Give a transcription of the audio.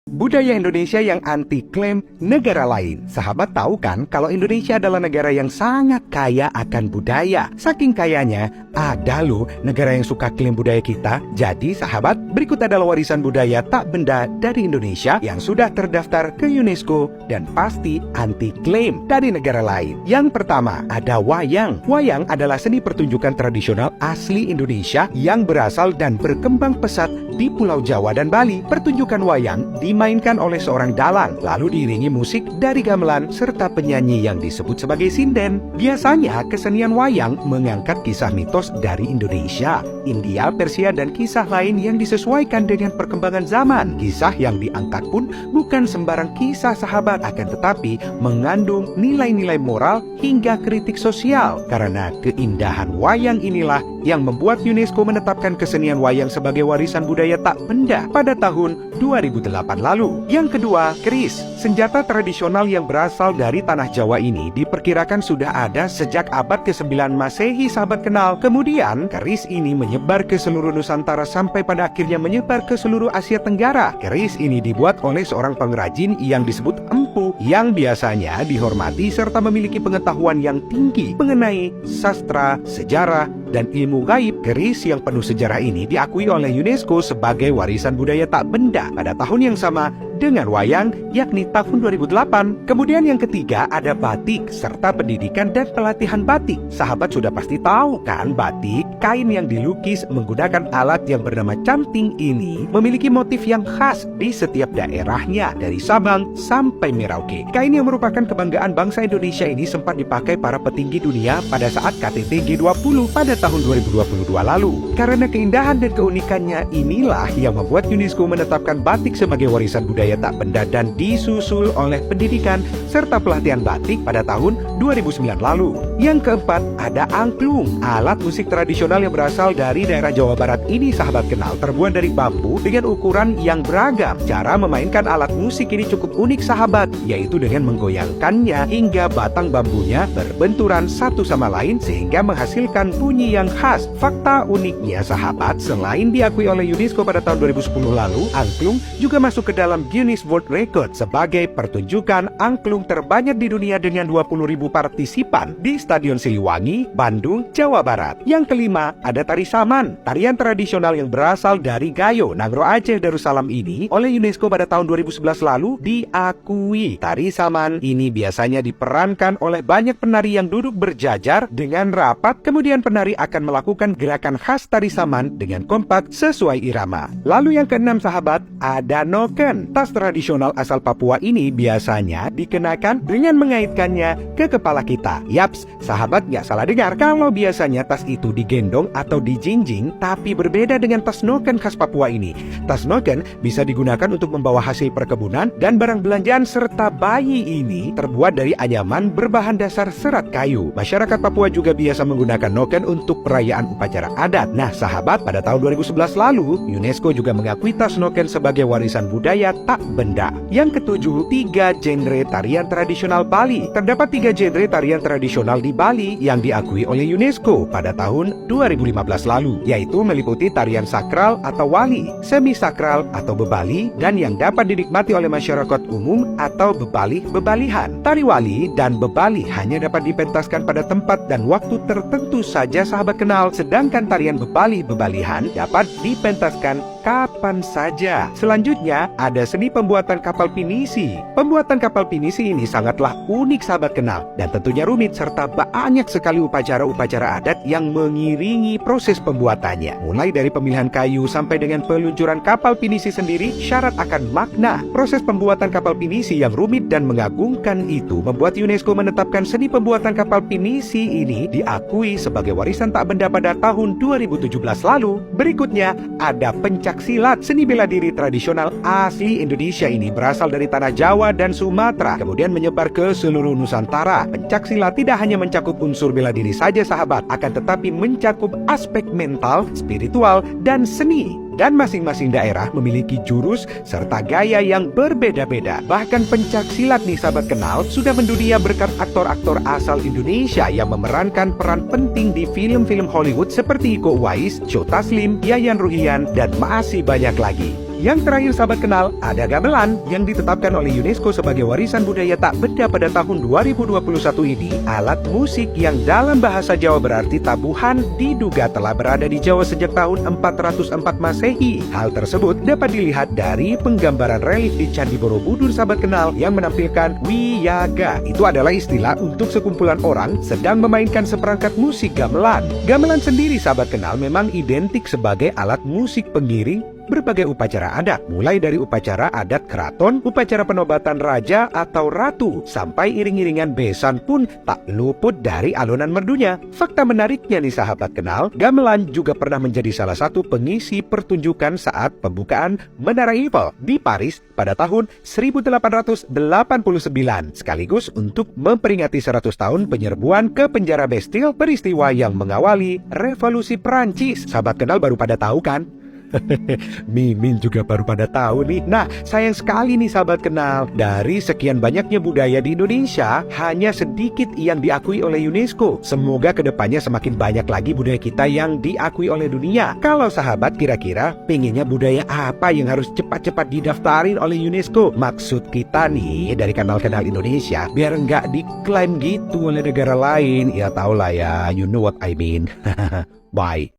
Budaya Indonesia yang anti-klaim negara lain. Sahabat tahu kan kalau Indonesia adalah negara yang sangat kaya akan budaya. Saking kayanya, ada loh negara yang suka klaim budaya kita. Jadi sahabat, berikut adalah warisan budaya tak benda dari Indonesia yang sudah terdaftar ke UNESCO dan pasti anti-klaim dari negara lain. Yang pertama, ada wayang. Wayang adalah seni pertunjukan tradisional asli Indonesia yang berasal dan berkembang pesat di Pulau Jawa dan Bali. Pertunjukan wayang dimainkan oleh seorang dalang, lalu diiringi musik dari gamelan serta penyanyi yang disebut sebagai sinden. Biasanya kesenian wayang mengangkat kisah mitos dari Indonesia, India, Persia, dan kisah lain yang disesuaikan dengan perkembangan zaman. Kisah yang diangkat pun bukan sembarang kisah sahabat, akan tetapi mengandung nilai-nilai moral hingga kritik sosial. Karena keindahan wayang inilah yang membuat UNESCO menetapkan kesenian wayang sebagai warisan budaya tak benda pada tahun 2008 lalu. Yang kedua, keris. Senjata tradisional yang berasal dari tanah Jawa ini diperkirakan sudah ada sejak abad ke-9 Masehi sahabat kenal. Kemudian, keris ini menyebar ke seluruh Nusantara sampai pada akhirnya menyebar ke seluruh Asia Tenggara. Keris ini dibuat oleh seorang pengrajin yang disebut empu, yang biasanya dihormati serta memiliki pengetahuan yang tinggi mengenai sastra, sejarah, dan ilmu gaib. Keris yang penuh sejarah ini diakui oleh UNESCO sebagai warisan budaya tak benda pada tahun yang sama dengan wayang, yakni tahun 2008. Kemudian yang ketiga ada batik serta pendidikan dan pelatihan batik. Sahabat sudah pasti tahu kan, batik, kain yang dilukis menggunakan alat yang bernama canting ini memiliki motif yang khas di setiap daerahnya dari Sabang sampai Merauke. Kain yang merupakan kebanggaan bangsa Indonesia ini sempat dipakai para petinggi dunia pada saat KTT G20 pada tahun 2022 lalu. Karena keindahan dan keunikannya inilah yang membuat UNESCO menetapkan batik sebagai warisan budaya tak benda dan disusul oleh pendidikan serta pelatihan batik pada tahun 2009 lalu. Yang keempat ada angklung. Alat musik tradisional yang berasal dari daerah Jawa Barat ini sahabat kenal terbuat dari bambu dengan ukuran yang beragam. Cara memainkan alat musik ini cukup unik sahabat, yaitu dengan menggoyangkannya hingga batang bambunya berbenturan satu sama lain sehingga menghasilkan bunyi yang khas. Fakta uniknya sahabat, selain diakui oleh UNESCO pada tahun 2010 lalu, angklung juga masuk ke dalam Guinness World Record sebagai pertunjukan angklung terbanyak di dunia dengan 20.000 partisipan di Stadion Siliwangi, Bandung, Jawa Barat. Yang kelima, ada tari saman. Tarian tradisional yang berasal dari Gayo, Nagro Aceh, Darussalam ini oleh UNESCO pada tahun 2011 lalu diakui. Tari saman ini biasanya diperankan oleh banyak penari yang duduk berjajar dengan rapat, kemudian penari akan melakukan gerakan khas tari saman dengan kompak sesuai irama. Lalu yang keenam sahabat, ada noken. Tas tradisional asal Papua ini biasanya dikenakan dengan mengaitkannya ke kepala kita. Yaps, sahabat nggak salah dengar kalau biasanya tas itu digendong atau dijinjing, tapi berbeda dengan tas noken khas Papua ini. Tas noken bisa digunakan untuk membawa hasil perkebunan dan barang belanjaan serta bayi ini terbuat dari anyaman berbahan dasar serat kayu. Masyarakat Papua juga biasa menggunakan noken untuk perayaan upacara adat. Nah sahabat, pada tahun 2011 lalu, UNESCO juga mengakui tas noken sebagai warisan budaya tak benda. Yang ketujuh, 3 genre tarian tradisional Bali. Terdapat 3 genre tarian tradisional di Bali yang diakui oleh UNESCO pada tahun 2015 lalu, yaitu meliputi tarian sakral atau wali, semi sakral atau bebali, dan yang dapat dinikmati oleh masyarakat umum atau bebali-bebalihan. Tari wali dan bebali hanya dapat dipentaskan pada tempat dan waktu tertentu saja sahabat kenal, sedangkan tarian bebali-bebalihan dapat dipentaskan kapan saja. Selanjutnya ada seni pembuatan kapal pinisi. Pembuatan kapal pinisi ini sangatlah unik sahabat kenal dan tentunya rumit serta banyak sekali upacara-upacara adat yang mengiringi proses pembuatannya. Mulai dari pemilihan kayu sampai dengan peluncuran kapal pinisi sendiri syarat akan makna. Proses pembuatan kapal pinisi yang rumit dan mengagumkan itu membuat UNESCO menetapkan seni pembuatan kapal pinisi ini diakui sebagai warisan tak benda pada tahun 2017 lalu. Berikutnya ada pencak silat. Seni bela diri tradisional asli Indonesia ini berasal dari tanah Jawa dan Sumatera, kemudian menyebar ke seluruh Nusantara. Pencak silat tidak hanya mencakup unsur bela diri saja sahabat, akan tetapi mencakup aspek mental, spiritual, dan seni. Dan masing-masing daerah memiliki jurus serta gaya yang berbeda-beda. Bahkan pencak silat nih sahabat kenal sudah mendunia berkat aktor-aktor asal Indonesia yang memerankan peran penting di film-film Hollywood seperti Iko Uwais, Joe Taslim, Yayan Ruhian, dan masih banyak lagi. Yang terakhir sahabat kenal, ada gamelan yang ditetapkan oleh UNESCO sebagai warisan budaya tak benda pada tahun 2021 ini. Alat musik yang dalam bahasa Jawa berarti tabuhan diduga telah berada di Jawa sejak tahun 404 Masehi. Hal tersebut dapat dilihat dari penggambaran relief di Candi Borobudur sahabat kenal yang menampilkan wiyaga. Itu adalah istilah untuk sekumpulan orang sedang memainkan seperangkat musik gamelan. Gamelan sendiri sahabat kenal memang identik sebagai alat musik pengiring berbagai upacara adat, mulai dari upacara adat keraton, upacara penobatan raja atau ratu, sampai iring-iringan besan pun tak luput dari alunan merdunya. Fakta menariknya nih sahabat kenal, gamelan juga pernah menjadi salah satu pengisi pertunjukan saat pembukaan Menara Eiffel di Paris pada tahun 1889, sekaligus untuk memperingati 100 tahun penyerbuan ke penjara Bastille, peristiwa yang mengawali Revolusi Perancis. Sahabat kenal baru pada tahu kan? Mimin juga baru pada tahu nih. Nah, sayang sekali nih sahabat kenal, dari sekian banyaknya budaya di Indonesia, hanya sedikit yang diakui oleh UNESCO. Semoga kedepannya semakin banyak lagi budaya kita yang diakui oleh dunia. Kalau sahabat kira-kira pengennya budaya apa yang harus cepat-cepat didaftarin oleh UNESCO? Maksud kita nih dari kanal-kanal Indonesia biar nggak diklaim gitu oleh negara lain. Ya tau lah ya, you know what I mean. Bye.